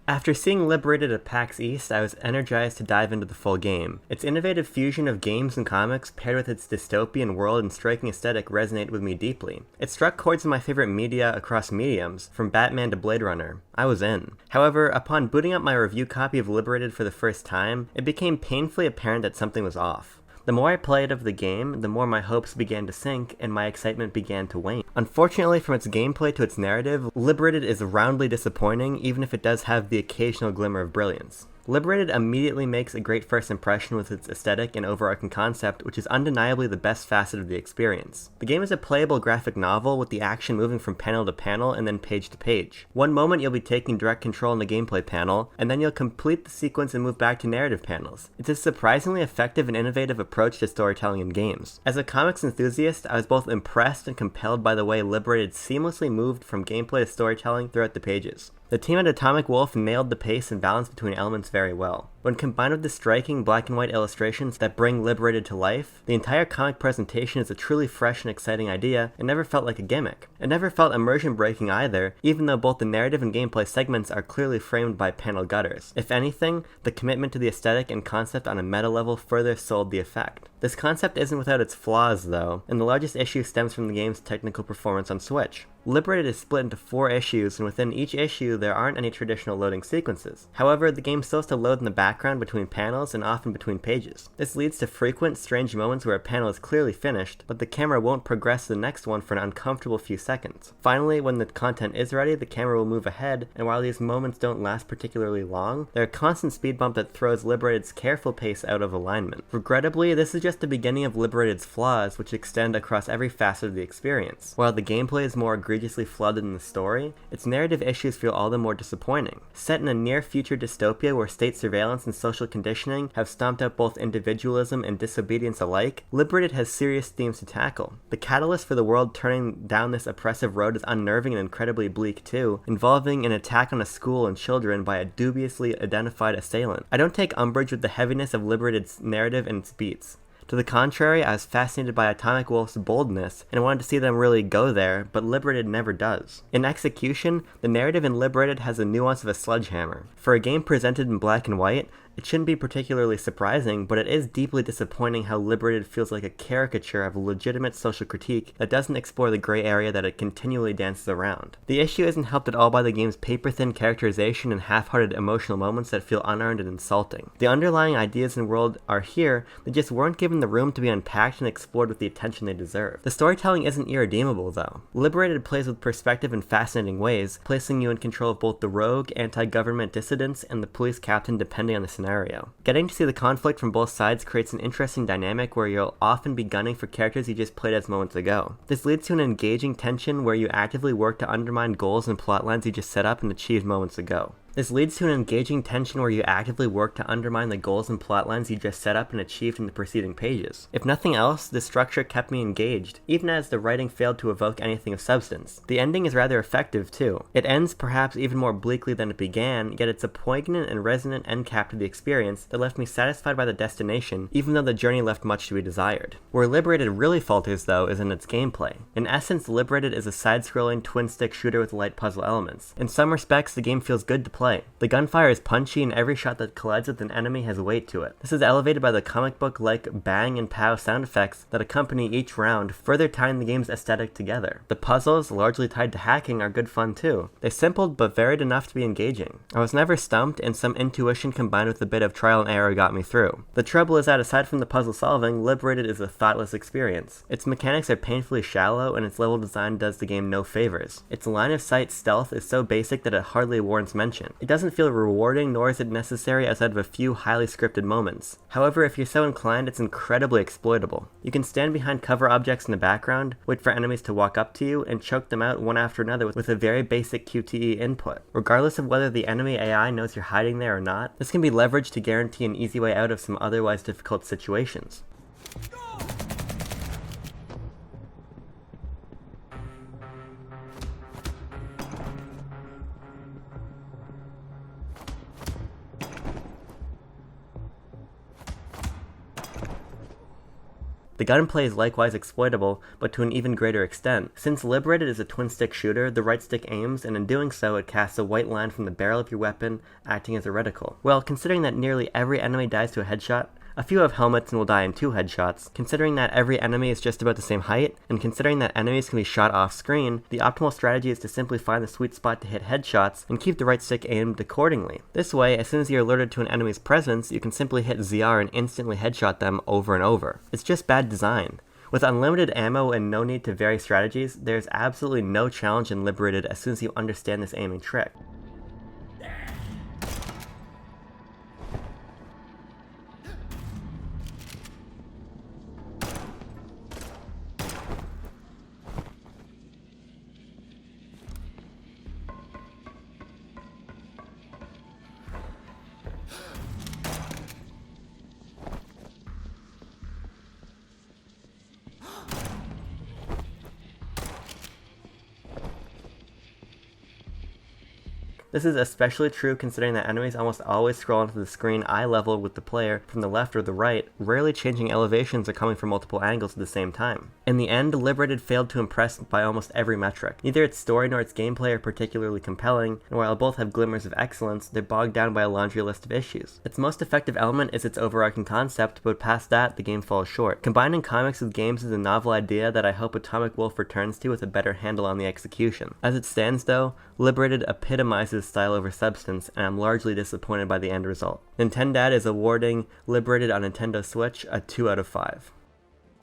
After seeing Liberated at PAX East, I was energized to dive into the full game. Its innovative fusion of games and comics paired with its dystopian world and striking aesthetic resonated with me deeply. It struck chords in my favorite media across mediums, from Batman to Blade Runner. I was in. However, upon booting up my review copy of Liberated for the first time, it became painfully apparent that something was off. The more I played of the game, the more my hopes began to sink and my excitement began to wane. Unfortunately, from its gameplay to its narrative, Liberated is roundly disappointing, even if it does have the occasional glimmer of brilliance. Liberated immediately makes a great first impression with its aesthetic and overarching concept, which is undeniably the best facet of the experience. The game is a playable graphic novel with the action moving from panel to panel and then page to page. One moment you'll be taking direct control in the gameplay panel, and then you'll complete the sequence and move back to narrative panels. It's a surprisingly effective and innovative approach to storytelling in games. As a comics enthusiast, I was both impressed and compelled by the way Liberated seamlessly moved from gameplay to storytelling throughout the pages. The team at Atomic Wolf nailed the pace and balance between elements very well. When combined with the striking black and white illustrations that bring Liberated to life, the entire comic presentation is a truly fresh and exciting idea and never felt like a gimmick. It never felt immersion breaking either, even though both the narrative and gameplay segments are clearly framed by panel gutters. If anything, the commitment to the aesthetic and concept on a meta level further sold the effect. This concept isn't without its flaws though, and the largest issue stems from the game's technical performance on Switch. Liberated is split into 4 issues, and within each issue there aren't any traditional loading sequences. However, the game still has to load in the background between panels and often between pages. This leads to frequent, strange moments where a panel is clearly finished, but the camera won't progress to the next one for an uncomfortable few seconds. Finally, when the content is ready, the camera will move ahead, and while these moments don't last particularly long, they're a constant speed bump that throws Liberated's careful pace out of alignment. Regrettably, this is just the beginning of Liberated's flaws, which extend across every facet of the experience. While the gameplay is more egregiously flawed than the story, its narrative issues feel all the more disappointing. Set in a near-future dystopia where state surveillance and social conditioning have stomped out both individualism and disobedience alike, Liberated has serious themes to tackle. The catalyst for the world turning down this oppressive road is unnerving and incredibly bleak too, involving an attack on a school and children by a dubiously identified assailant. I don't take umbrage with the heaviness of Liberated's narrative and its beats. To the contrary, I was fascinated by Atomic Wolf's boldness, and wanted to see them really go there, but Liberated never does. In execution, the narrative in Liberated has the nuance of a sledgehammer. For a game presented in black and white, it shouldn't be particularly surprising, but it is deeply disappointing how Liberated feels like a caricature of a legitimate social critique that doesn't explore the gray area that it continually dances around. The issue isn't helped at all by the game's paper-thin characterization and half-hearted emotional moments that feel unearned and insulting. The underlying ideas and world are here, they just weren't given the room to be unpacked and explored with the attention they deserve. The storytelling isn't irredeemable though. Liberated plays with perspective in fascinating ways, placing you in control of both the rogue, anti-government dissidents and the police captain depending on the scenario. Getting to see the conflict from both sides creates an interesting dynamic where you'll often be gunning for characters you just played as moments ago. This leads to an engaging tension where you actively work to undermine goals and plotlines you just set up and achieved moments ago. This leads to an engaging tension where you actively work to undermine the goals and plotlines you just set up and achieved in the preceding pages. If nothing else, this structure kept me engaged, even as the writing failed to evoke anything of substance. The ending is rather effective too. It ends perhaps even more bleakly than it began, yet it's a poignant and resonant end cap to the experience that left me satisfied by the destination, even though the journey left much to be desired. Where Liberated really falters though is in its gameplay. In essence, Liberated is a side-scrolling twin-stick shooter with light puzzle elements. In some respects, the game feels good to play. The gunfire is punchy and every shot that collides with an enemy has weight to it. This is elevated by the comic book-like bang and pow sound effects that accompany each round, further tying the game's aesthetic together. The puzzles, largely tied to hacking, are good fun too. They're simple but varied enough to be engaging. I was never stumped, and some intuition combined with a bit of trial and error got me through. The trouble is that aside from the puzzle solving, Liberated is a thoughtless experience. Its mechanics are painfully shallow and its level design does the game no favors. Its line of sight stealth is so basic that it hardly warrants mention. It doesn't feel rewarding, nor is it necessary outside of a few highly scripted moments. However, if you're so inclined, it's incredibly exploitable. You can stand behind cover objects in the background, wait for enemies to walk up to you, and choke them out one after another with a very basic QTE input. Regardless of whether the enemy AI knows you're hiding there or not, this can be leveraged to guarantee an easy way out of some otherwise difficult situations. The gunplay is likewise exploitable, but to an even greater extent. Since Liberated is a twin-stick shooter, the right stick aims, and in doing so it casts a white line from the barrel of your weapon, acting as a reticle. Well, considering that nearly every enemy dies to a headshot, a few have helmets and will die in 2 headshots, considering that every enemy is just about the same height, and considering that enemies can be shot off screen, the optimal strategy is to simply find the sweet spot to hit headshots and keep the right stick aimed accordingly. This way, as soon as you're alerted to an enemy's presence, you can simply hit ZR and instantly headshot them over and over. It's just bad design. With unlimited ammo and no need to vary strategies, there's absolutely no challenge in Liberated as soon as you understand this aiming trick. This is especially true considering that enemies almost always scroll onto the screen eye level with the player from the left or the right, rarely changing elevations or coming from multiple angles at the same time. In the end, Liberated failed to impress by almost every metric. Neither its story nor its gameplay are particularly compelling, and while both have glimmers of excellence, they're bogged down by a laundry list of issues. Its most effective element is its overarching concept, but past that, the game falls short. Combining comics with games is a novel idea that I hope Atomic Wolf returns to with a better handle on the execution. As it stands though, Liberated epitomizes style over substance, and I'm largely disappointed by the end result. Nintendad is awarding Liberated on Nintendo Switch a 2 out of 5.